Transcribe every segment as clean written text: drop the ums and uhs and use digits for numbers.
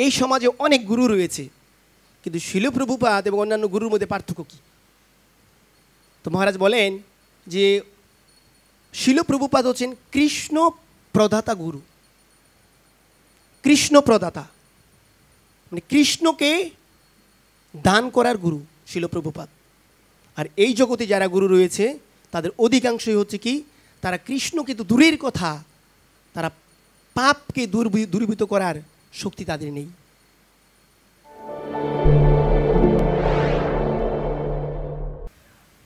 এই সমাজে অনেক গুরু রয়েছে, কিন্তু শিল প্রভুপাদ এবং অন্যান্য গুরুর মধ্যে পার্থক্য কী? তো মহারাজ বলেন যে শিল প্রভুপাদ হচ্ছেন কৃষ্ণ প্রদাতা গুরু। কৃষ্ণ প্রদাতা মানে কৃষ্ণকে দান করার গুরু শিল প্রভুপাদ। আর এই জগতে যারা গুরু রয়েছে তাদের অধিকাংশই হচ্ছে কি, তারা কৃষ্ণকে তো দূরের কথা, তারা পাপকে দূরীভূত করার শক্তি তাদের নেই।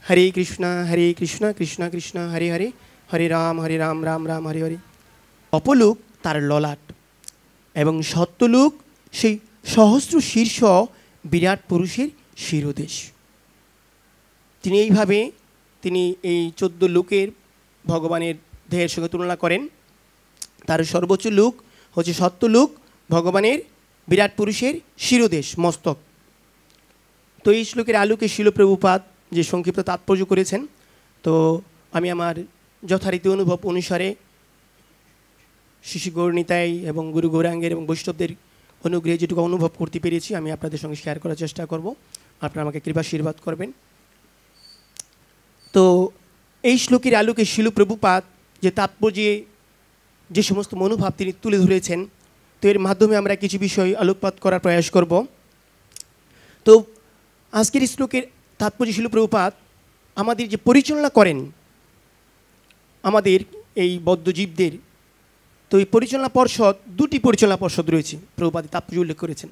হরে কৃষ্ণ কৃষ্ণ কৃষ্ণ হরে হরে, হরে রাম রাম রাম হরে হরে। অপলোক তার ললাট এবং সত্যলোক সেই সহস্র শীর্ষ বিরাট পুরুষের শিরোদেশ। তিনি এইভাবে এই 14 লোকের ভগবানের দেহের সঙ্গে তুলনা করেন। তার সর্বোচ্চ লোক হচ্ছে সত্যলোক, ভগবানের বিরাট পুরুষের শিরোদেশ, মস্তক। তো এই শ্লোকের আলোকে শিল প্রভুপাদ যে সংক্ষিপ্ত তাৎপর্য করেছেন, তো আমি আমার যথারীতি অনুভব অনুসারে শিশু গৌরনিতাই এবং গুরু গৌরাঙ্গের এবং বৈষ্ণবদের অনুগ্রহে যেটুকু অনুভব করতে পেরেছি আমি আপনাদের সঙ্গে শেয়ার করার চেষ্টা করব। আপনারা আমাকে কৃপাশীর্বাদ করবেন। তো এই শ্লোকের আলোকে শিল প্রভুপাদ যে তাৎপর্যে যে সমস্ত মনোভাব তিনি তুলে ধরেছেন, তো এর মাধ্যমে আমরা কিছু বিষয় আলোকপাত করার প্রয়াস করব। তো আজকের শ্লোকের তাৎপর্য শিল প্রভুপাদ আমাদের যে পরিচালনা করেন আমাদের এই বদ্ধজীবদের, তো এই পরিচালনা পর্ষদ, 2টি পরিচালনা পর্ষদ রয়েছে, প্রভুপাদ তাৎপর্য উল্লেখ করেছেন।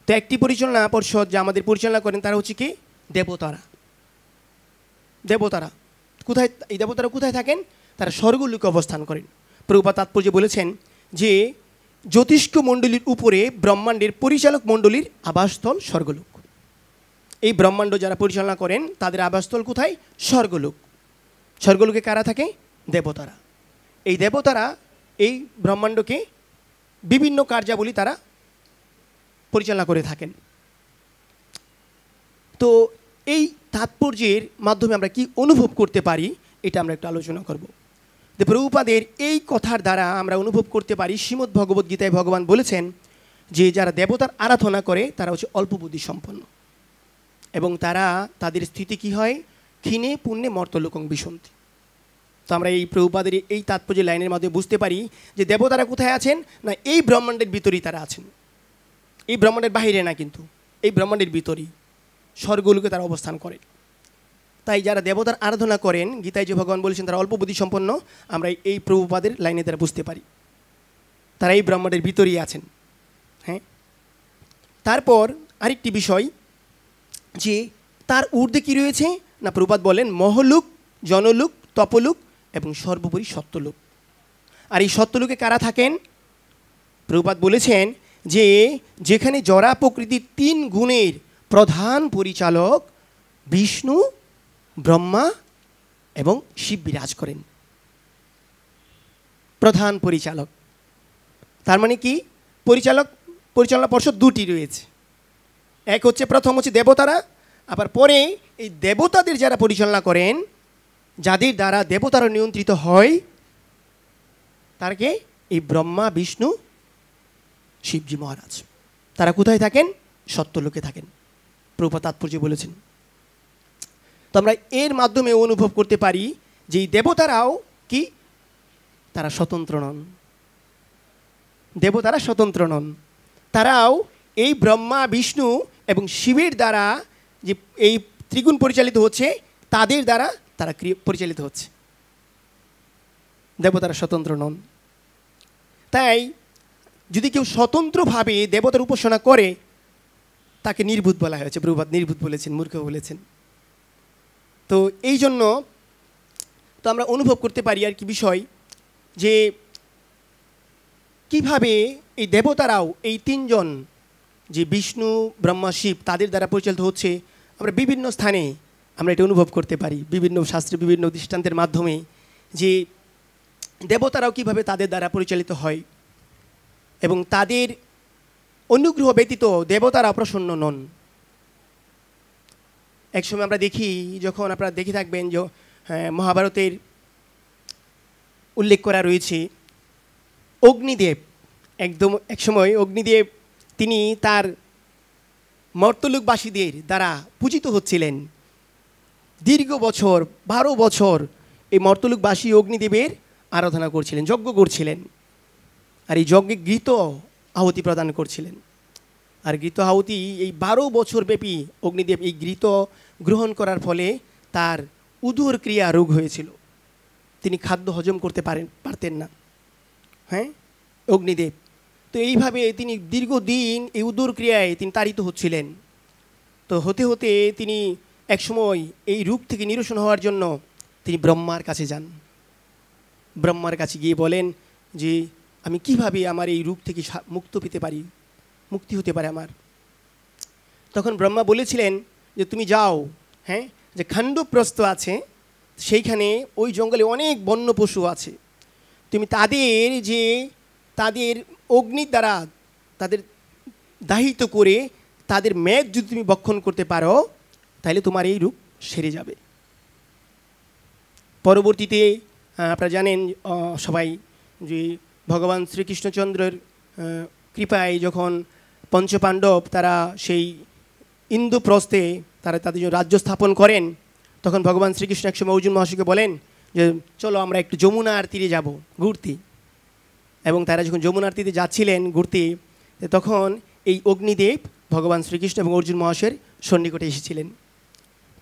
তো একটি পরিচালনা পর্ষদ যা আমাদের পরিচালনা করেন তারা হচ্ছে কি দেবতারা। দেবতারা কোথায়, এই দেবতারা কোথায় থাকেন? তারা স্বর্গলোকে অবস্থান করেন। প্রভুপাদ তাৎপর্য বলেছেন যে জ্যোতিষ্ক মণ্ডলীর উপরে ব্রহ্মাণ্ডের পরিচালক মণ্ডলীর আবাসস্থল স্বর্গলোক। এই ব্রহ্মাণ্ড যারা পরিচালনা করেন তাদের আবাসস্থল কোথায়? স্বর্গলোক। স্বর্গলোকে কারা থাকে? দেবতারা। এই দেবতারা এই ব্রহ্মাণ্ডকে বিভিন্ন কার্যাবলী তারা পরিচালনা করে থাকেন। তো এই তাৎপর্যের মাধ্যমে আমরা কি অনুভব করতে পারি এটা আমরা একটু আলোচনা করব। যে প্রভুপাদের এই কথার দ্বারা আমরা অনুভব করতে পারি, শ্রীমদ্ ভগবদ্গীতায় ভগবান বলেছেন যে যারা দেবতার আরাধনা করে তারা হচ্ছে অল্প বুদ্ধি সম্পন্ন, এবং তারা তাদের স্থিতি কি হয়? ক্ষীণে পুণ্যে মর্তলোকং বিশন্তি। তো আমরা এই প্রভুপাদের এই তাৎপর্য লাইনের মাধ্যমে বুঝতে পারি যে দেবতারা কোথায় আছেন না, এই ব্রহ্মাণ্ডের ভিতরেই তারা আছেন। এই ব্রহ্মাণ্ডের বাহিরে না, কিন্তু এই ব্রহ্মাণ্ডের ভিতরেই স্বর্গলোকে তারা অবস্থান করে। তাই যারা দেবতার আরাধনা করেন, গীতায় যে ভগবান বলেছেন তারা অল্প বুদ্ধি সম্পন্ন, আমরা এই প্রভুপাদের লাইনে দ্বারা বুঝতে পারি তারা এই ব্রহ্মাণ্ডের ভিতরেই আছেন। হ্যাঁ, তারপর আরেকটি বিষয় যে তার ঊর্ধ্বে কী রয়েছে না, প্রভুপাদ বলেন মহলোক, জনলোক, তপলোক এবং সর্বোপরি সত্যলোক। আর এই সত্যলোকে কারা থাকেন? প্রভুপাদ বলেছেন যে যেখানে জরা প্রকৃতির 3 গুণের প্রধান পরিচালক বিষ্ণু, ব্রহ্মা এবং শিব বিরাজ করেন। প্রধান পরিচালক তার মানে কি? পরিচালনা পর্ষদ 2টি রয়েছে। এক হচ্ছে, প্রথম হচ্ছে দেবতারা, আবার পরে এই দেবতাদের যারা পরিচালনা করেন, যাদের দ্বারা দেবতারা নিয়ন্ত্রিত হয়, তারকে এই ব্রহ্মা, বিষ্ণু, শিবজি মহারাজ। তারা কোথায় থাকেন? সত্যলোকে থাকেন। প্রভুপাদ তাৎপর্য বলেছেন। তো আমরা এর মাধ্যমে অনুভব করতে পারি যে এই দেবতারাও কি, তারা স্বতন্ত্র নন। দেবতারা স্বতন্ত্র নন, তারাও এই ব্রহ্মা, বিষ্ণু এবং শিবের দ্বারা যে এই ত্রিগুণ পরিচালিত হচ্ছে, তাদের দ্বারা তারা পরিচালিত হচ্ছে। দেবতারা স্বতন্ত্র নন। তাই যদি কেউ স্বতন্ত্রভাবে দেবতার উপাসনা করে তাকে নির্বুধ বলা হয়েছে। প্রভুপাদ নির্বুধ বলেছেন, মূর্খ বলেছেন। তো এই জন্য তো আমরা অনুভব করতে পারি আর কি বিষয় যে কিভাবে এই দেবতারাও এই 3 জন যে বিষ্ণু, ব্রহ্মা, শিব, তাদের দ্বারা পরিচালিত হচ্ছে। আমরা বিভিন্ন স্থানে আমরা এটা অনুভব করতে পারি, বিভিন্ন শাস্ত্রে বিভিন্ন দৃষ্টান্তের মাধ্যমে, যে দেবতারাও কিভাবে তাদের দ্বারা পরিচালিত হয় এবং তাদের অনুগ্রহ ব্যতীত দেবতারা প্রসন্ন নন। একসময় আমরা দেখি, যখন আপনারা দেখে থাকবেন যে মহাভারতের উল্লেখ করা রয়েছে, অগ্নিদেব একদম একসময় অগ্নিদেব তিনি তার মর্তলোকবাসীদের দ্বারা পূজিত হচ্ছিলেন। দীর্ঘ বছর 12 বছর এই মর্তলোকবাসী অগ্নিদেবের আরাধনা করছিলেন, যজ্ঞ করছিলেন, আর এই যজ্ঞে ঘৃত আহুতি প্রদান করছিলেন। আর ঘৃত আহুতি এই 12 বছর ব্যাপী অগ্নিদেব এই ঘৃত গ্রহণ করার ফলে তার উদর ক্রিয়া রোগ হয়েছিল, তিনি খাদ্য হজম করতে পারতেন না। হ্যাঁ, অগ্নিদেব তো এইভাবে তিনি দীর্ঘদিন এই উদর ক্রিয়ায় তিনি তাড়িত হচ্ছিলেন। তো হতে হতে তিনি একসময় এই রোগ থেকে নিরসন হওয়ার জন্য তিনি ব্রহ্মার কাছে যান। ব্রহ্মার কাছে গিয়ে বলেন যে আমি কিভাবে আমার এই রোগ থেকে মুক্তি হতে পারে আমার। তখন ব্রহ্মা বলেছিলেন যে তুমি যাও, হ্যাঁ, যে খাণ্ডবপ্রস্থ আছে সেইখানে ওই জঙ্গলে অনেক বন্য পশু আছে, তুমি তাদের অগ্নির দ্বারা তাদের দাহিত করে তাদের মেদ যদি তুমি ভক্ষণ করতে পারো তাহলে তোমার এই রোগ সেরে যাবে। পরবর্তীতে আপনারা জানেন সবাই যে ভগবান শ্রীকৃষ্ণচন্দ্রের কৃপায় যখন পঞ্চপাণ্ডব তারা সেই ইন্দ্রপ্রস্থে তারা তাদের রাজ্য স্থাপন করেন, তখন ভগবান শ্রীকৃষ্ণ একসময় অর্জুন মহাশয়কে বলেন যে চলো আমরা একটু যমুনার তীরে যাব ঘুরতে। এবং তারা যখন যমুনার তীরে যাচ্ছিলেন ঘুরতে, তখন এই অগ্নিদেব ভগবান শ্রীকৃষ্ণ এবং অর্জুন মহাশয়ের সন্নিকটে এসেছিলেন।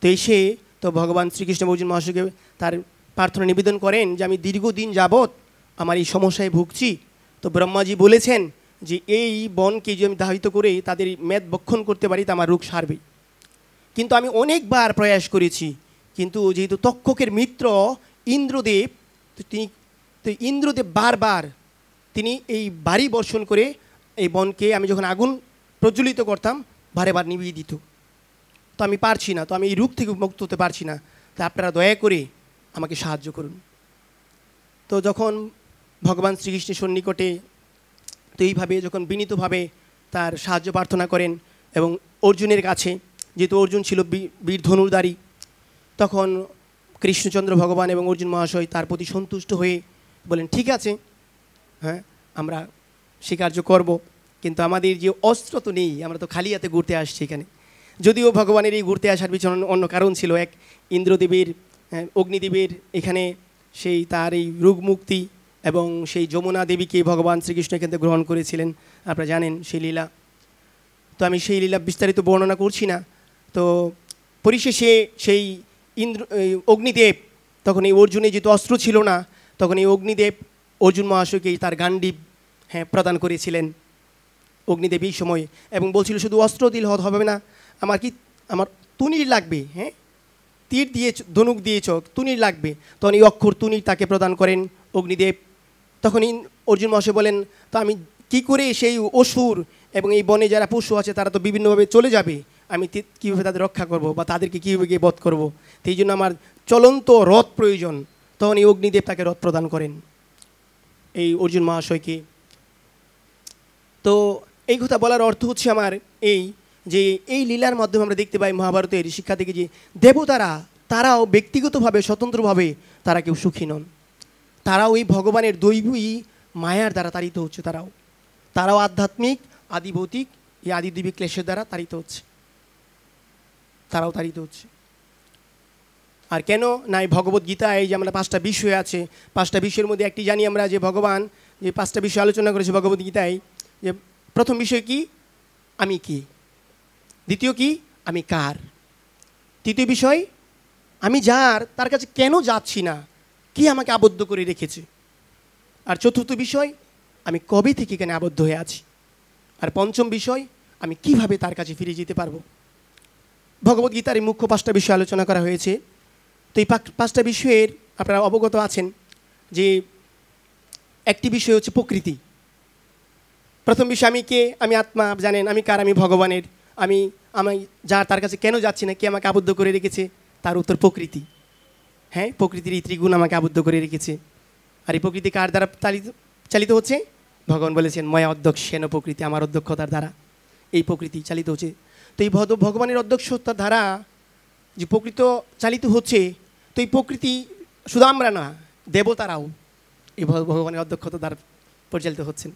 তো এসে তো ভগবান শ্রীকৃষ্ণ এবং অর্জুন মহাশয়কে তার প্রার্থনা নিবেদন করেন যে আমি দীর্ঘদিন যাবৎ আমার এই সমস্যায় ভুগছি। তো ব্রহ্মাজি বলেছেন যে এই বনকে যদি আমি দাহিত করে তাদের মেদ ভক্ষণ করতে পারি তা আমার রোগ সারবে। কিন্তু আমি অনেকবার প্রয়াস করেছি, কিন্তু যেহেতু তক্ষকের মিত্র ইন্দ্রদেব, তো ইন্দ্রদেব বারবার তিনি এই বাড়ি বর্ষণ করে এই বনকে আমি যখন আগুন প্রজ্বলিত করতাম বারে নিভিয়ে দিত। তো আমি পারছি না, তো আমি এই রোগ থেকে মুক্ত হতে পারছি না, তো আপনারা দয়া করে আমাকে সাহায্য করুন। তো যখন ভগবান শ্রীকৃষ্ণের সন্নিকটে তো এইভাবে যখন বিনীতভাবে তার সাহায্য প্রার্থনা করেন এবং অর্জুনের কাছে, যেহেতু অর্জুন ছিল বীর ধনুর্ধারী, তখন কৃষ্ণচন্দ্র ভগবান এবং অর্জুন মহাশয় তার প্রতি সন্তুষ্ট হয়ে বলেন ঠিক আছে, হ্যাঁ আমরা সে কার্য করব, কিন্তু আমাদের যে অস্ত্র তো নেই, আমরা তো খালি হাতে ঘুরতে আসছি এখানে। যদিও ভগবানের এই ঘুরতে আসার পিছনে অন্য কারণ ছিল, এক ইন্দ্রদেবের অগ্নিদেবের এখানে সেই তার এই রোগ মুক্তি এবং সেই যমুনা দেবীকে ভগবান শ্রীকৃষ্ণ এখান থেকে গ্রহণ করেছিলেন, আপনারা জানেন সেই লীলা। তো আমি সেই লীলা বিস্তারিত বর্ণনা করছি না। তো পরিশেষে সেই অগ্নিদেব তখন এই অর্জুনের যেহেতু অস্ত্র ছিল না, তখন এই অগ্নিদেব অর্জুন মহাশয়কে তার গান্ডীব প্রদান করেছিলেন অগ্নিদেব এই সময়, এবং বলছিল শুধু অস্ত্র দিলে হবে না, আমার তুনির লাগবে, হ্যাঁ তীর দিয়ে ধনুক দিয়েছ, তুনির লাগবে। তখন এই অক্ষর তুনির তাকে প্রদান করেন অগ্নিদেব। তখন অর্জুন মহাশয় বলেন তো আমি কি করে সেই অসুর এবং এই বনে যারা পশু আছে তারা তো বিভিন্নভাবে চলে যাবে, আমি কীভাবে তাদের রক্ষা করব বা তাদেরকে কীভাবে গিয়ে বধ করব, তো এই জন্য আমার চলন্ত রথ প্রয়োজন। তখন এই অগ্নিদেব তাকে রথ প্রদান করেন এই অর্জুন মহাশয়কে। তো এই কথা বলার অর্থ হচ্ছে আমার এই যে এই লীলার মাধ্যমে আমরা দেখতে পাই মহাভারতের শিক্ষা থেকে যে দেবতারা তারাও ব্যক্তিগতভাবে স্বতন্ত্রভাবে তারা কেউ সুখী নন, তারাও এই ভগবানের দৈবী মায়ার দ্বারা তাড়িত হচ্ছে, তারাও আধ্যাত্মিক আদিভৌতিক এই আদিদিবী ক্লেশের দ্বারা তাড়িত হচ্ছে, তারাও তাড়িত হচ্ছে। আর কেন না এই ভগবদ্গীতায় যে আমরা 5টা বিষয় আছে, 5টা বিষয়ের মধ্যে একটি জানি আমরা যে ভগবান যে 5টা বিষয় আলোচনা করেছে ভগবদ্গীতায়, যে প্রথম বিষয় কি আমি কি, দ্বিতীয় কি আমি কার, তৃতীয় বিষয় আমি যার তার কাছে কেন যাচ্ছি না, কি আমাকে আবদ্ধ করে রেখেছে, আর চতুর্থ বিষয় আমি কবে থেকে এখানে আবদ্ধ হয়ে আছি, আর পঞ্চম বিষয় আমি কিভাবে তার কাছে ফিরে যেতে পারবো। ভগবদ্গীতার এই মুখ্য 5টা বিষয় আলোচনা করা হয়েছে। তো এই 5টা বিষয়ের আপনারা অবগত আছেন যে একটি বিষয় হচ্ছে প্রকৃতি। প্রথম বিষয় আমি কে, আমি আত্মা, জানেন আমি কার, আমি ভগবানের, আমি যার তার কাছে কেন যাচ্ছি না, কে আমাকে আবদ্ধ করে রেখেছে, তার উত্তর প্রকৃতি। হ্যাঁ, প্রকৃতির এই ত্রিগুণ আমাকে আবদ্ধ করে রেখেছে। আর এই প্রকৃতি কার দ্বারা চালিত হচ্ছে, ভগবান বলেছেন ময়া অধ্যক্ষেন প্রকৃতি, আমার অধ্যক্ষতার দ্বারা এই প্রকৃতি চালিত হচ্ছে। তো এই ভগবানের অধ্যক্ষতার দ্বারা যে প্রকৃত চালিত হচ্ছে, তো এই প্রকৃতি শুধু আমরা না, দেবতারাও এই ভগবানের অধ্যক্ষতা দ্বারা পরিচালিত হচ্ছেন।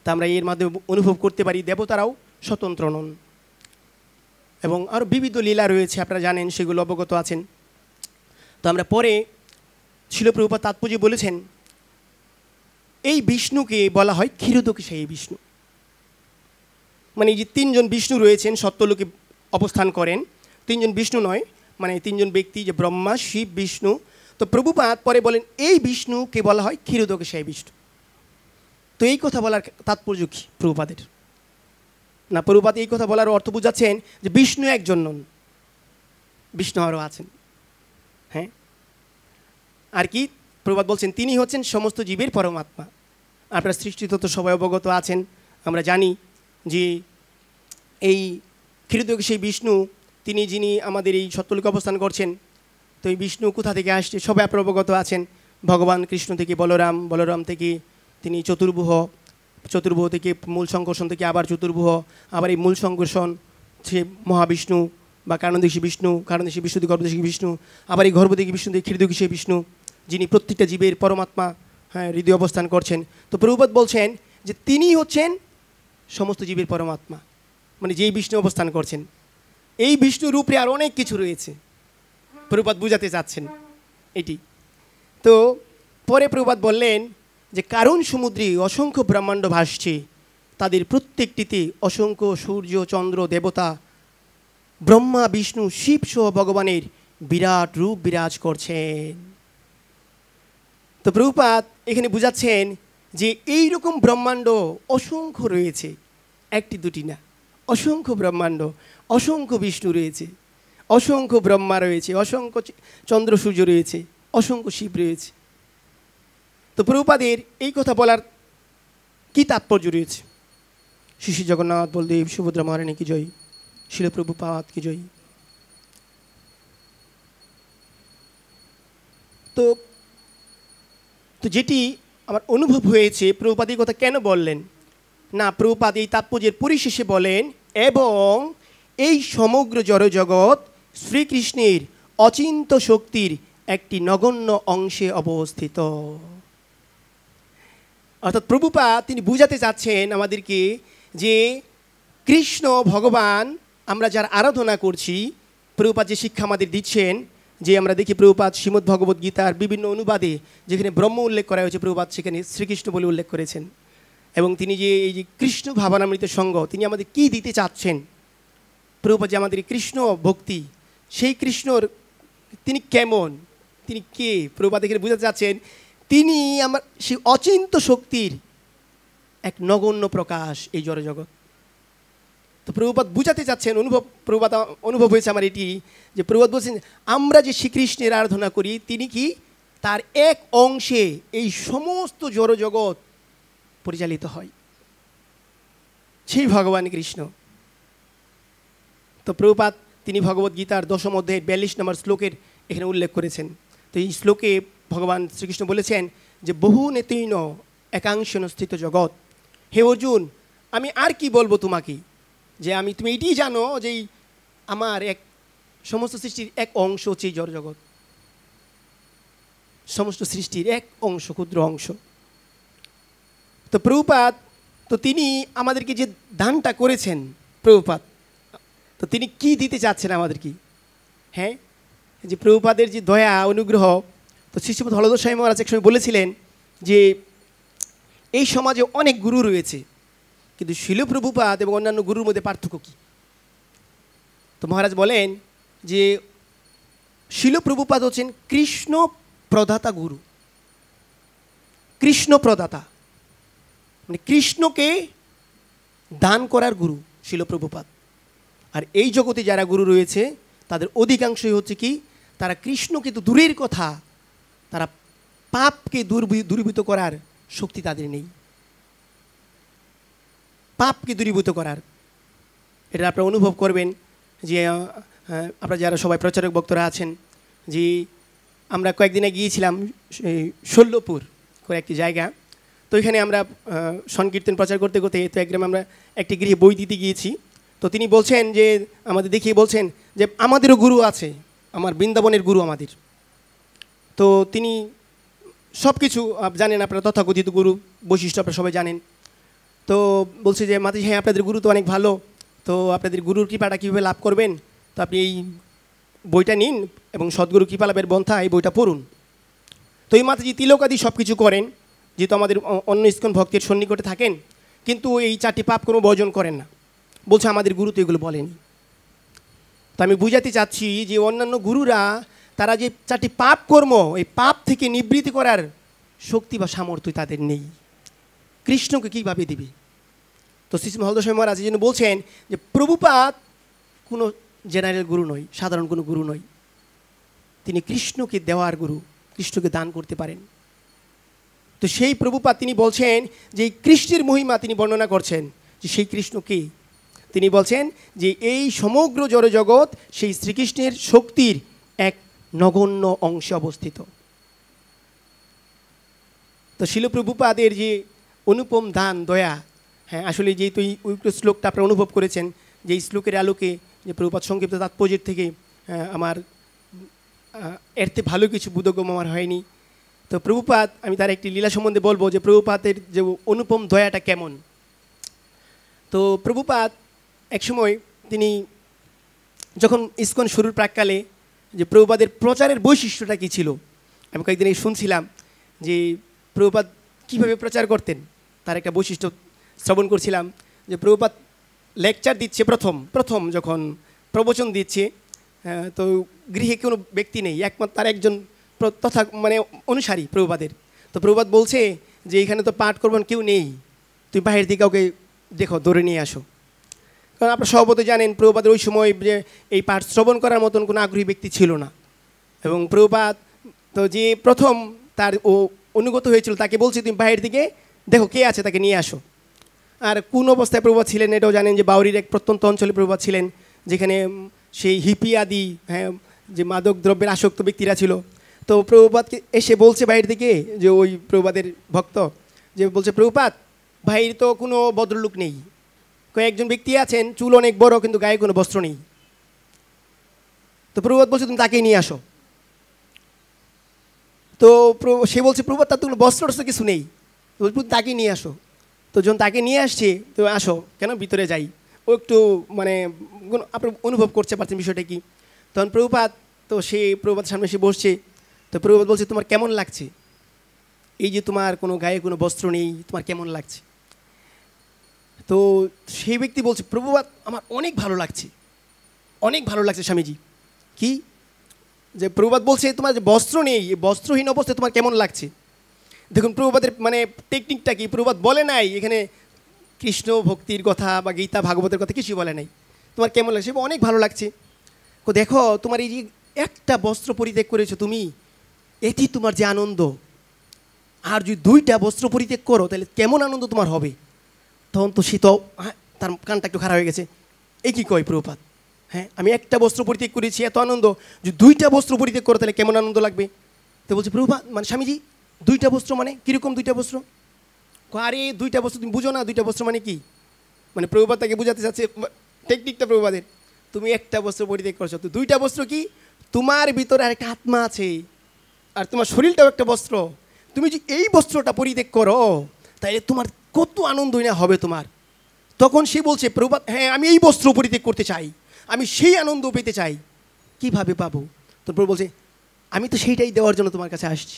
তা আমরা এর মাধ্যমে অনুভব করতে পারি দেবতারাও স্বতন্ত্র নন। এবং আরও বিবিধ লীলা রয়েছে, আপনারা জানেন, সেগুলো অবগত আছেন। তো আমরা পরে শিল প্রভুপাদ তাৎপর্য বলেছেন, এই বিষ্ণুকে বলা হয় ক্ষীরোদকশায়ী বিষ্ণু। মানে এই যে তিনজন বিষ্ণু রয়েছেন সত্যলোকে অবস্থান করেন, তিনজন বিষ্ণু নয়, মানে তিনজন ব্যক্তি, যে ব্রহ্মা, শিব, বিষ্ণু। তো প্রভুপাদ পরে বলেন এই বিষ্ণুকে বলা হয় ক্ষীরোদকশায়ী বিষ্ণু। তো এই কথা বলার তাৎপর্য কী প্রভুপাদের? না, প্রভুপাদ এই কথা বলার অর্থ বুঝাচ্ছেন যে বিষ্ণু একজন নন, বিষ্ণু আরও আছেন। হ্যাঁ, আর কি প্রভুপাদ বলছেন তিনি হচ্ছেন সমস্ত জীবের পরমাত্মা। আপনারা সৃষ্টিতত্ত্ব সবাই অবগত আছেন, আমরা জানি যে এই ক্ষীরোদকশায়ী বিষ্ণু তিনি, যিনি আমাদের এই সত্যলোকে অবস্থান করছেন। তো এই বিষ্ণু কোথা থেকে আসছে সবাই আপনারা অবগত আছেন। ভগবান কৃষ্ণ থেকে বলরাম, বলরাম থেকে তিনি চতুর্ভুহ, চতুর্ভুহ থেকে মূল সংকর্ষণ থেকে আবার চতুর্ভুহ, আবার এই মূল সংকর্ষণ সে মহাবিষ্ণু বা কারণদেশী বিষ্ণু, কারণদেশী বিষ্ণু থেকে গর্ভদেশী বিষ্ণু, আবার এই গর্ভদেশী বিষ্ণু থেকে ক্ষীরোদকশায়ী বিষ্ণু, যিনি প্রত্যেকটা জীবের পরমাত্মা, হ্যাঁ, হৃদয় অবস্থান করছেন। তো প্রভুপাদ বলছেন যে তিনি হচ্ছেন সমস্ত জীবের পরমাত্মা, মানে যেই বিষ্ণু অবস্থান করছেন। এই বিষ্ণুর রূপে আর অনেক কিছু রয়েছে, প্রভুপাদ বুঝাতে চাচ্ছেন এটি। তো পরে প্রভুপাদ বললেন যে কারণ সমুদ্রে অসংখ্য ব্রহ্মাণ্ড ভাসছে, তাদের প্রত্যেকটিতে অসংখ্য সূর্য, চন্দ্র, দেবতা, ব্রহ্মা, বিষ্ণু, শিব সহ ভগবানের বিরাট রূপ বিরাজ করছেন। তো প্রভুপাদ এখানে বুঝাচ্ছেন যে এই রকম ব্রহ্মাণ্ড অসংখ্য রয়েছে, একটি দুটি না, অসংখ্য ব্রহ্মাণ্ড, অসংখ্য বিষ্ণু রয়েছে, অসংখ্য ব্রহ্মা রয়েছে, অসংখ্য চন্দ্র সূর্য রয়েছে, অসংখ্য শিব রয়েছে। তো প্রভুপাদের এই কথা বলার কি তাৎপর্য রয়েছে? শ্রী শ্রী জগন্নাথ বলদেব সুভদ্রা মহারানী কি জয়, শিল প্রভুপাদ কি জয়। তো তো যেটি আমার অনুভব হয়েছে, প্রভুপাদ এই কথা কেন বললেন? না, প্রভুপাদ এই তাৎপর্যের পরিশেষে বলেন, এবং এই সমগ্র জড়জগৎ শ্রীকৃষ্ণের অচিন্ত শক্তির একটি নগণ্য অংশে অবস্থিত। অর্থাৎ প্রভুপাদ তিনি বুঝাতে চাচ্ছেন আমাদেরকে যে কৃষ্ণ ভগবান আমরা যার আরাধনা করছি, প্রভুপাদ যে শিক্ষা আমাদের দিচ্ছেন, যে আমরা দেখি প্রভুপাদ শ্রীমদ্ ভগবদ্ গীতার বিভিন্ন অনুবাদে যেখানে ব্রহ্ম উল্লেখ করা হয়েছে, প্রভুপাদ সেখানে শ্রীকৃষ্ণ বলে উল্লেখ করেছেন। এবং তিনি যে এই যে কৃষ্ণ ভাবনামৃত সঙ্গ তিনি আমাদের কি দিতে চাচ্ছেন, প্রভুপাদ যে আমাদের কৃষ্ণ ভক্তি, সেই কৃষ্ণর তিনি কেমন, তিনি কে, প্রভুপাদ এখানে বুঝাতে চাচ্ছেন তিনি আমার সেই অচিন্ত শক্তির এক নগণ্য প্রকাশ এই জড়জগৎ। তো প্রভুপাদ বুঝাতে চাচ্ছেন, প্রভুপাদ অনুভব হয়েছে আমার এটি, যে প্রভুপাদ বলছেন আমরা যে শ্রীকৃষ্ণের আরাধনা করি তিনি কি তার এক অংশে এই সমস্ত জড়জগৎ পরিচালিত হয়, সেই ভগবান কৃষ্ণ। তো প্রভুপাদ তিনি ভগবদ্গীতার 10ম অধ্যায়ের 42 নম্বর শ্লোকের এখানে উল্লেখ করেছেন। তো এই শ্লোকে ভগবান শ্রীকৃষ্ণ বলেছেন যে বহু নেতৈন একাংশেন স্থিত জগৎ, হে অর্জুন আমি আর কি বলবো তোমাকে, যে তুমি এটিই জানো যে আমার এক সমস্ত সৃষ্টির এক অংশ হচ্ছে এই জড়জগৎ, সমস্ত সৃষ্টির এক অংশ, ক্ষুদ্র অংশ। তো প্রভুপাদ তো তিনি আমাদেরকে যে দানটা করেছেন প্রভুপাদ, তো তিনি কি দিতে চাচ্ছেন আমাদের কি? হ্যাঁ, যে প্রভুপাদের যে দয়া অনুগ্রহ, তো শ্রীশ্রীমৎ হলধর স্বামী মহারাজ এক সময় বলেছিলেন যে এই সমাজে অনেক গুরু রয়েছে, কিন্তু শিল প্রভুপাদ এবং অন্যান্য গুরুর মধ্যে পার্থক্য কী? তো মহারাজ বলেন যে শিল প্রভুপাদ হচ্ছেন কৃষ্ণ প্রদাতা গুরু, কৃষ্ণ প্রদাতা মানে কৃষ্ণকে দান করার গুরু শিল প্রভুপাদ। আর এই জগতে যারা গুরু রয়েছে তাদের অধিকাংশই হচ্ছে কি, তারা কৃষ্ণকে তো দূরের কথা, তারা পাপকে দূরীভূত করার শক্তি তাদের নেই, পাপকে দূরীভূত করার। এটা আপনারা অনুভব করবেন যে আপনারা যারা সবাই প্রচারক বক্তরা আছেন, যে আমরা কয়েকদিনে গিয়েছিলাম শল্যপুর করে একটি জায়গা। তো এখানে আমরা সংকীর্তন প্রচার করতে করতে তো এক গ্রামে আমরা একটি গৃহে বই দিতে গিয়েছি। তো তিনি বলছেন যে আমাদের দেখিয়ে বলছেন যে আমাদেরও গুরু আছে, আমার বৃন্দাবনের গুরু আমাদের। তো তিনি সব কিছু জানেন, আপনারা তথাকথিত গুরু বৈশিষ্ট্য আপনারা সবাই জানেন। তো বলছে যে মাতাজি হ্যাঁ আপনাদের গুরু তো অনেক ভালো, তো আপনাদের গুরুর কৃপাটা কীভাবে লাভ করবেন, তো আপনি এই বইটা নিন এবং সদ্গুরু কৃপা লাভের বন্থা এই বইটা পড়ুন। তো এই মাতাজি তিলকাদি সব কিছু করেন, যেহেতু আমাদের অন্য ইস্কন ভক্তের সন্নিকটে থাকেন, কিন্তু এই 4টি পাপ কর্ম বর্জন করেন না। বলছে আমাদের গুরু তো এগুলো বলেনি। তো আমি বুঝাতে চাচ্ছি যে অন্যান্য গুরুরা তারা যে 4টি পাপ কর্ম, এই পাপ থেকে নিবৃত্তি করার শক্তি বা সামর্থ্য তাদের নেই। কৃষ্ণকে কীভাবে দিবে? তো শ্রী শ্রী হলদর স্বামী মহারাজ এই জন্য বলছেন যে প্রভুপাদ কোনো জেনারেল গুরু নয়, সাধারণ কোনো গুরু নয়, তিনি কৃষ্ণকে দেওয়ার গুরু, কৃষ্ণকে দান করতে পারেন। তো সেই প্রভুপাদ তিনি বলছেন যে এই কৃষ্ণের মহিমা তিনি বর্ণনা করছেন যে সেই কৃষ্ণ কে। তিনি বলছেন যে এই সমগ্র জড়জগৎ সেই শ্রীকৃষ্ণের শক্তির এক নগণ্য অংশে অবস্থিত। তো শিল প্রভুপাদের যে অনুপম দান দয়া, হ্যাঁ আসলে যেহেতু ওই শ্লোকটা আপনারা অনুভব করেছেন, যে এই শ্লোকের আলোকে যে প্রভুপাদ সংক্ষিপ্ত তাৎপর্যের থেকে আমার এরতে ভালো কিছু বোধগম্য আমার হয়নি। তো প্রভুপাদ আমি তার একটি লীলা সম্বন্ধে বলবো যে প্রভুপাদের যে অনুপম দয়াটা কেমন। তো প্রভুপাদ একসময় তিনি যখন ইস্কন শুরুর প্রাককালে যে প্রভুপাদের প্রচারের বৈশিষ্ট্যটা কী ছিল, আমি কয়েকদিন শুনছিলাম যে প্রভুপাদ কীভাবে প্রচার করতেন, তার একটা বৈশিষ্ট্য শ্রবণ করছিলাম। যে প্রভুপাদ লেকচার দিচ্ছে, প্রথম যখন প্রবচন দিচ্ছে, তো গৃহে কোনো ব্যক্তি নেই, একমাত্র তার একজন তথা মানে অনুসারী প্রভুপাদের। তো প্রভুপাদ বলছে যে এখানে তো পাঠ করবেন কেউ নেই, তুই বাহির থেকে কাউকে দেখো ধরে নিয়ে আসো। কারণ আপনারা সভাপতি জানেন প্রভুপাদের ওই সময় যে এই পাঠ শ্রবণ করার মতন কোনো আগ্রহী ব্যক্তি ছিল না। এবং প্রভুপাদ তো যে প্রথম তার ও অনুগত হয়েছিল তাকে বলছে তুমি বাহির থেকে দেখো কে আছে তাকে নিয়ে আসো। আর কোন অবস্থায় প্রভুপাদ ছিলেন এটাও জানেন যে বাউরির এক প্রত্যন্ত অঞ্চলে প্রভুপাদ ছিলেন, যেখানে সেই হিপি আদি হ্যাঁ যে মাদক দ্রব্যের আসক্ত ব্যক্তিরা ছিল। তো প্রভুপাদকে এসে বলছে বাইরে থেকে যে ওই প্রভুপাদের ভক্ত যে বলছে প্রভুপাদ বাইরে তো কোনো ভদ্রলোক নেই, কয়েকজন ব্যক্তি আছেন চুল অনেক বড় কিন্তু গায়ে কোনো বস্ত্র নেই। তো প্রভুপাদ বলছে তুমি তাকেই নিয়ে আসো। তো সে বলছে প্রভুপাদ তার তো কোনো বস্ত্র টস্ত্র কিছু নেই, তো তাকেই নিয়ে আসো। তো যখন তাকে নিয়ে আসছে তো আসো কেন ভিতরে যাই, ও একটু মানে আপনি অনুভব করতে পারছেন বিষয়টা কি। তখন প্রভুপাদ তো সে প্রভুপাদের সামনে এসে বসছে। তো প্রভুপাদ বলছে তোমার কেমন লাগছে, এই যে তোমার কোনো গায়ে কোনো বস্ত্র নেই, তোমার কেমন লাগছে? তো সেই ব্যক্তি বলছে প্রভুপাদ আমার অনেক ভালো লাগছে, অনেক ভালো লাগছে স্বামীজি। কি যে প্রভুপাদ বলছে তোমার যে বস্ত্র নেই, এই বস্ত্রহীন অবস্থায় তোমার কেমন লাগছে? দেখুন প্রভুপাদের মানে টেকনিকটা কি, প্রভুপাদ বলে নাই এখানে কৃষ্ণ ভক্তির কথা বা গীতা ভাগবতের কথা কিছুই বলে নাই, তোমার কেমন লাগছে? অনেক ভালো লাগছে। দেখো তোমার এই যে একটা বস্ত্র পরিত্যাগ করেছো তুমি, এটি তোমার যে আনন্দ, আর যদি 2টা বস্ত্র পরিত্যাগ করো তাহলে কেমন আনন্দ তোমার হবে। তখন তো সে তো তার কানটা একটু খারাপ হয়ে গেছে, এ কী কয় প্রভুপাদ, হ্যাঁ আমি একটা বস্ত্র পরিত্যাগ করেছি এত আনন্দ, যদি 2টা বস্ত্র পরিত্যাগ করো তাহলে কেমন আনন্দ লাগবে। তো বলছে প্রভুপাদ মানে স্বামীজি 2টা বস্ত্র মানে কীরকম 2টা বস্ত্র? আরে 2টা বস্ত্র তুমি বুঝো না, 2টা বস্ত্র মানে কি, মানে প্রভুপাদ তাকে বোঝাতে চাচ্ছে টেকনিকটা প্রভুপাদের, তুমি একটা বস্ত্র পরিত্যাগ করছো, তো 2টা বস্ত্র কি, তোমার ভিতরে আরেকটা আত্মা আছে আর তোমার শরীরটাও একটা বস্ত্র, তুমি যদি এই বস্ত্রটা পরিত্যাগ করো তাহলে তোমার কত আনন্দই না হবে তোমার। তখন সে বলছে প্রভুপাদ হ্যাঁ আমি এই বস্ত্র পরিত্যাগ করতে চাই, আমি সেই আনন্দ পেতে চাই, কিভাবে পাবো? তো প্রভু বলছে আমি তো সেইটাই দেওয়ার জন্য তোমার কাছে আসছি,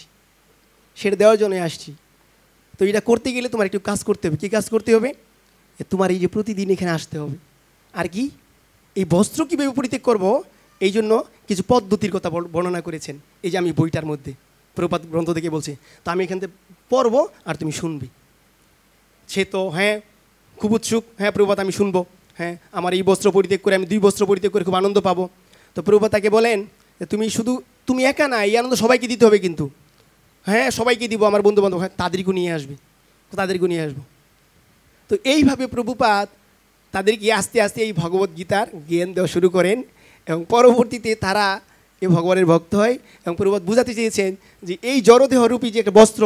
সেটা দেওয়ার জন্যই আসছি। তো এটা করতে গেলে তোমার একটু কাজ করতে হবে। কী কাজ করতে হবে? তোমার এই যে প্রতিদিন এখানে আসতে হবে। আর কি এই বস্ত্র কীভাবে পরিত্যাগ করবো এই জন্য কিছু পদ্ধতির কথা বর্ণনা করেছেন, এই যে আমি বইটার মধ্যে প্রভুপাদ গ্রন্থ থেকে বলছে, তো আমি এখান থেকে পড়বো আর তুমি শুনবে। সে তো হ্যাঁ খুব উৎসুক, হ্যাঁ প্রভুপাদ আমি শুনবো, হ্যাঁ আমার এই বস্ত্র পরিত্যাগ করে আমি 2 বস্ত্র পরিত্যাগ করে খুব আনন্দ পাবো। তো প্রভুপাদ তাকে বলেন তুমি শুধু তুমি একা না, এই আনন্দ সবাইকে দিতে হবে কিন্তু, হ্যাঁ সবাইকে দিব, আমার বন্ধু বান্ধব হ্যাঁ তাদেরকেও নিয়ে আসবে, তাদেরকেও নিয়ে আসবো। তো এইভাবে প্রভুপাদ তাদেরকে আস্তে আস্তে এই ভগবদ গীতার জ্ঞান দেওয়া শুরু করেন এবং পরবর্তীতে তারা এই ভগবানের ভক্ত হয়। এবং প্রভুপাদ বুঝাতে চেয়েছেন যে এই জড়দেহরূপী যে একটা বস্ত্র,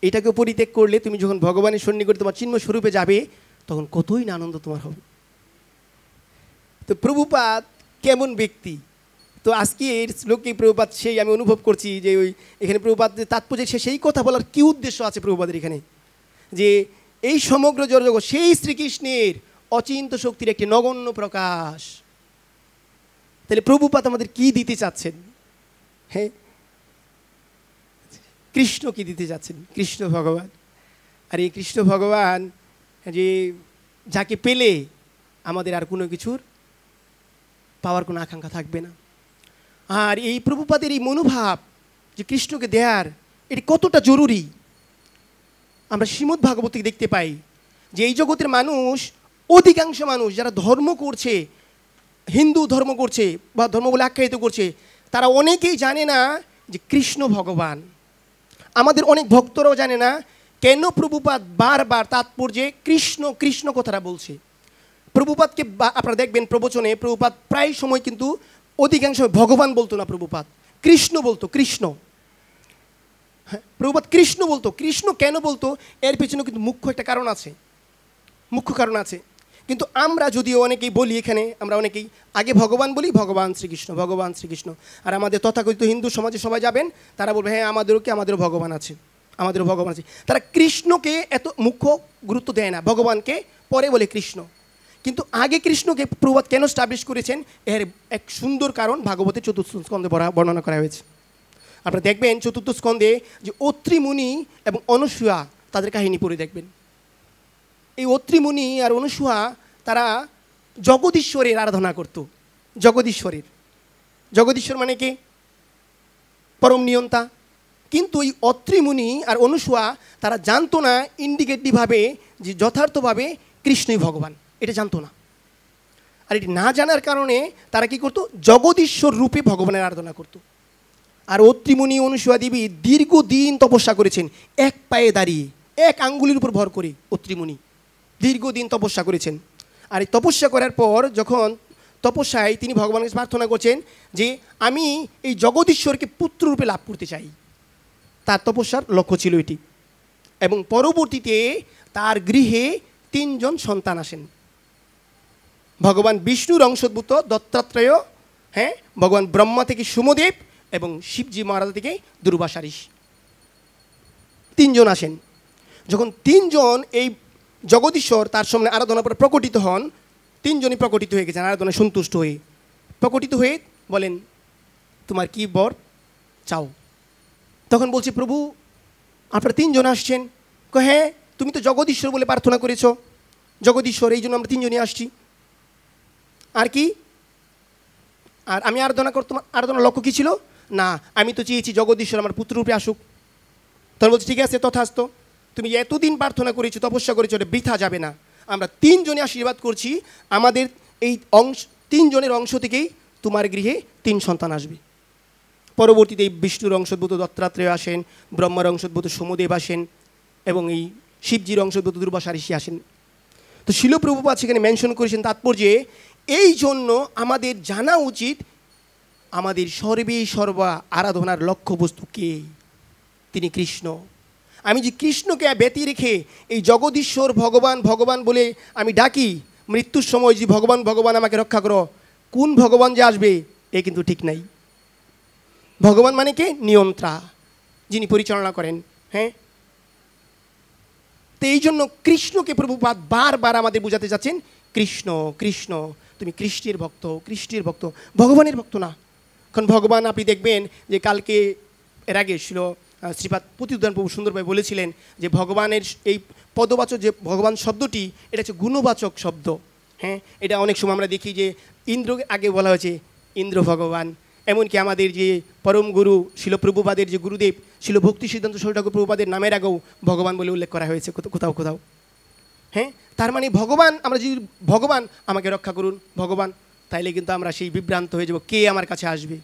এটাকে পরিত্যাগ করলে তুমি যখন ভগবানের সন্নিকটে তোমার চিন্ময় স্বরূপে যাবে তখন কতই না আনন্দ তোমার হবে। তো প্রভুপাদ কেমন ব্যক্তি, তো আজকে এর শ্লোকে প্রভুপাদ সেই আমি অনুভব করছি যে ওই এখানে প্রভুপাদ তাৎপর্য সেই কথা বলার কী উদ্দেশ্য আছে প্রভুপাদের এখানে, যে এই সমগ্র জড়জগৎ সেই শ্রীকৃষ্ণের অচিন্ত শক্তির একটি নগণ্য প্রকাশ। তাহলে প্রভুপাদ আমাদের কি দিতে চাচ্ছেন? হ্যাঁ, কৃষ্ণ কি দিতে চাচ্ছেন? কৃষ্ণ ভগবান। আর এই কৃষ্ণ ভগবান যে যাকে পেলে আমাদের আর কোনো কিছুর পাওয়ার কোনো আকাঙ্ক্ষা থাকবে না। আর এই প্রভুপাদের এই মনোভাব যে কৃষ্ণকে দেয়ার, এটি কতটা জরুরি আমরা শ্রীমদ্ ভাগবত থেকে দেখতে পাই। যে এই জগতের মানুষ, অধিকাংশ মানুষ যারা ধর্ম করছে, হিন্দু ধর্ম করছে বা ধর্ম বলে আখ্যায়িত করছে, তারা অনেকেই জানে না যে কৃষ্ণ ভগবান। আমাদের অনেক ভক্তরাও জানে না কেন প্রভুপাদ বারবার তাৎপর্যে কৃষ্ণ কৃষ্ণ কথাটা বলছে। প্রভুপাদকে আপনারা দেখবেন প্রবচনে প্রভুপাদ প্রায় সময় কিন্তু অধিকাংশ ভগবান বলতো না, প্রভুপাদ কৃষ্ণ বলতো। কৃষ্ণ, হ্যাঁ, প্রভুপাদ কৃষ্ণ বলতো। কৃষ্ণ কেন বলতো? এর পেছনে কিন্তু মুখ্য একটা কারণ আছে, মুখ্য কারণ আছে। কিন্তু আমরা যদিও অনেকেই বলি, এখানে আমরা অনেকেই আগে ভগবান বলি, ভগবান শ্রীকৃষ্ণ, ভগবান শ্রীকৃষ্ণ। আর আমাদের তথাকথিত হিন্দু সমাজে সবাই যাবেন, তারা বলবে হ্যাঁ আমাদেরও ভগবান আছে, আমাদেরও ভগবান আছে। তারা কৃষ্ণকে এত মুখ্য গুরুত্ব দেয় না, ভগবানকে পরে বলে কৃষ্ণ। কিন্তু আগে কৃষ্ণকে প্রভুপাদ কেন স্টাবলিশ করেছেন, এর এক সুন্দর কারণ ভাগবতের চতুর্থ স্কন্ধে বর্ণনা করা হয়েছে। আপনারা দেখবেন চতুর্থ স্কন্ধে যে অত্রি মুনি এবং অনুসূয়া তাদের কাহিনী পড়ে দেখবেন। এই অত্রি মুনি আর অনুসূয়া তারা জগদীশ্বরের আরাধনা করত। জগদীশ্বর মানে কি? পরম নিয়ন্তা। কিন্তু এই অত্রি মুনি আর অনুসূয়া তারা জানতো না ইন্ডিকেটিভভাবে যে যথার্থভাবে কৃষ্ণই ভগবান, এটা জানতো না। আর এটি না জানার কারণে তারা কি করতো? জগদীশ্বর রূপে ভগবানের আরাধনা করত। আর অত্রি মুনি অনুসূয়া দেবী দীর্ঘদিন তপস্যা করেছেন, এক পায়ে দাঁড়িয়ে, এক আঙ্গুলির উপর ভর করে অত্রি মুনি দীর্ঘদিন তপস্যা করেছেন। আর এই তপস্যা করার পর যখন তপস্যায় তিনি ভগবানের কাছে প্রার্থনা করছেন যে আমি এই জগদীশ্বরকে পুত্ররূপে লাভ করতে চাই, তার তপস্যার লক্ষ্য ছিল এটি। এবং পরবর্তীতে তার গৃহে 3 জন সন্তান আসেন। ভগবান বিষ্ণুর অংশোদ্ভূত দত্তাত্রেয়, হ্যাঁ, ভগবান ব্রহ্মা থেকে সোমদেব এবং শিবজি মহারাজ থেকে দুর্বাসা ঋষি, 3 জন আসেন। যখন 3 জন এই জগদীশ্বর তার সামনে আরাধনা করে প্রকটিত হন, 3 জনই প্রকটিত হয়ে গেছেন আরাধনায় সন্তুষ্ট হয়ে। প্রকটিত হয়ে বলেন তোমার কি বর চাও? তখন বলছে প্রভু আপনারা 3 জন আসছেন। হ্যাঁ, তুমি তো জগদীশ্বর বলে প্রার্থনা করেছ, জগদীশ্বর, এই জন্য আমরা 3 জনই আসছি। আর কি? আর আমি আরাধনা করতাম, আরাধনার লক্ষ্য কী ছিল? না, আমি তো চেয়েছি জগদীশ্বর আমার পুত্ররূপে আসুক। তখন বলছি ঠিক আছে তথাস্তু, তুমি এতদিন প্রার্থনা করেছো, তপস্যা করেছো, এটা বৃথা যাবে না। আমরা 3 জনে আশীর্বাদ করছি, আমাদের এই 3 জনের অংশ থেকেই তোমার গৃহে 3 সন্তান আসবে। পরবর্তীতে এই বিষ্ণুর অংশোদ্ভূত দত্তাত্রেয় আসেন, ব্রহ্মার অংশোদ্ভূত সোমদেব আসেন এবং এই শিবজির অংশোদ্ভূত দুর্বাসা ঋষি আসেন। তো শিল প্রভুপাদ সেখানে মেনশন করেছেন তাৎপর্যে এই জন্য আমাদের জানা উচিত আমাদের সর্বা আরাধনার লক্ষ্যবস্তু কে? তিনি কৃষ্ণ। আমি যে কৃষ্ণকে ব্যতি রেখে এই জগদীশ্বর ভগবান ভগবান বলে আমি ডাকি, মৃত্যুর সময় যে ভগবান ভগবান আমাকে রক্ষা করো, কোন ভগবান যে আসবে এ কিন্তু ঠিক নাই। ভগবান মানে কে? নিয়ন্ত্রা, যিনি পরিচালনা করেন। হ্যাঁ, তো এই জন্য কৃষ্ণকে প্রভুপাদ বারবার আমাদের বোঝাতে যাচ্ছেন, কৃষ্ণ কৃষ্ণ, তুমি কৃষ্ণের ভক্ত, কৃষ্ণের ভক্ত, ভগবানের ভক্ত না। কারণ ভগবান আপনি দেখবেন যে কালকে এর আগে ছিল শ্রীপাদ প্রতিউদ্ধান প্রভু সুন্দরভাবে বলেছিলেন যে ভগবানের এই পদবাচক যে ভগবান শব্দটি, এটা হচ্ছে গুণবাচক শব্দ। হ্যাঁ, এটা অনেক সময় আমরা দেখি যে ইন্দ্র আগে বলা হয়েছে ইন্দ্র ভগবান। এমনকি আমাদের যে পরম গুরু শিল প্রভুপাদের যে গুরুদেব শিল ভক্তি সিদ্ধান্ত সরস্বতী ঠাকুর প্রভুপাদের নামের আগেও ভগবান বলে উল্লেখ করা হয়েছে কোথাও কোথাও। হ্যাঁ, তার মানে ভগবান, আমরা যদি ভগবান আমাকে রক্ষা করুন ভগবান, তাইলে কিন্তু আমরা সেই বিভ্রান্ত হয়ে যাব, কে আমার কাছে আসবে।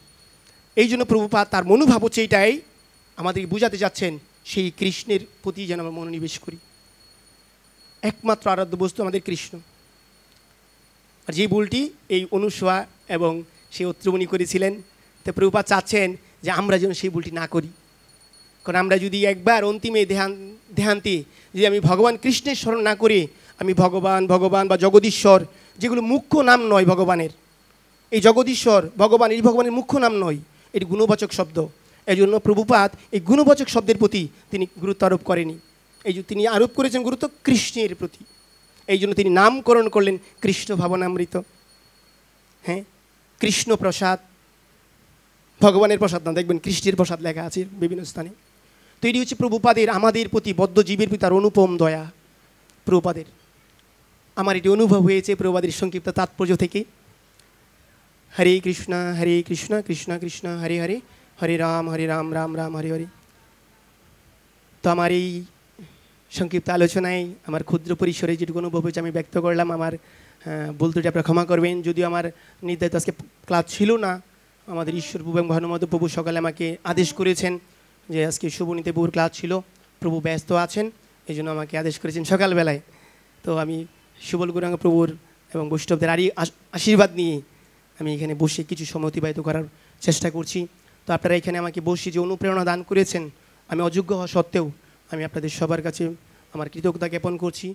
এই জন্য প্রভুপাদ তার মনোভাব হচ্ছে এইটাই, আমাদের বুঝাতে যাচ্ছেন সেই কৃষ্ণের প্রতি যেন আমরা মনোনিবেশ করি। একমাত্র আরাধ্য বস্তু আমাদের কৃষ্ণ। আর যে ভুলটি এই অনুসূয়া এবং সেই অত্রমণি করেছিলেন, তো প্রভুপাদ চাচ্ছেন যে আমরা যেন সেই ভুলটি না করি। কারণ আমরা যদি একবার অন্তিমে দেহান্তে যদি আমি ভগবান কৃষ্ণের স্মরণ না করে আমি ভগবান ভগবান বা জগদীশ্বর, যেগুলো মুখ্য নাম নয় ভগবানের, এই জগদীশ্বর ভগবান এই ভগবানের মুখ্য নাম নয়, এটি গুণবাচক শব্দ। এই জন্য প্রভুপাদ এই গুণবাচক শব্দের প্রতি তিনি গুরুত্ব আরোপ করেনি। এই যে তিনি আরোপ করেছেন গুরুত্ব কৃষ্ণের প্রতি, এই জন্য তিনি নামকরণ করলেন কৃষ্ণ ভাবনামৃত। হ্যাঁ, কৃষ্ণ প্রসাদ, ভগবানের প্রসাদ না, দেখবেন কৃষ্ণের প্রসাদ লেখা আছে বিভিন্ন স্থানে। তো এটি হচ্ছে প্রভুপাদের আমাদের প্রতি, বদ্ধ জীবের প্রতি তার অনুপম দয়া প্রভুপাদের। আমার এটি অনুভব হয়েছে প্রভুপাদের সংক্ষিপ্ত তাৎপর্য থেকে। হরে কৃষ্ণ কৃষ্ণ কৃষ্ণ হরে হরে, হরে রাম রাম রাম হরে হরে। তো আমার এই সংক্ষিপ্ত আলোচনায় আমার ক্ষুদ্র পরিসরে যেটুকু অনুভব হয়েছে আমি ব্যক্ত করলাম। আমার ভুল ত্রুটি আপনারা ক্ষমা করবেন। যদিও আমার নির্ধারিত আজকে ক্লাস ছিল না, আমাদের ঈশ্বর প্রভু এবং ভানুমত প্রভু সকালে আমাকে আদেশ করেছেন যে আজকে শুভনীতি প্রভুর ক্লাস ছিল, প্রভু ব্যস্ত আছেন, এই জন্য আমাকে আদেশ করেছেন সকালবেলায়। তো আমি সুবল গৌরাঙ্গ প্রভুর এবং বৈষ্ণবদের আশীর্বাদ নিয়ে আমি এখানে বসে কিছু সময় অতিবাহিত করার চেষ্টা করছি। তো আপনারা এখানে আমাকে বসে যে অনুপ্রেরণা দান করেছেন, আমি অযোগ্য হওয়া সত্ত্বেও আমি আপনাদের সবার কাছে আমার কৃতজ্ঞতা জ্ঞাপন করছি।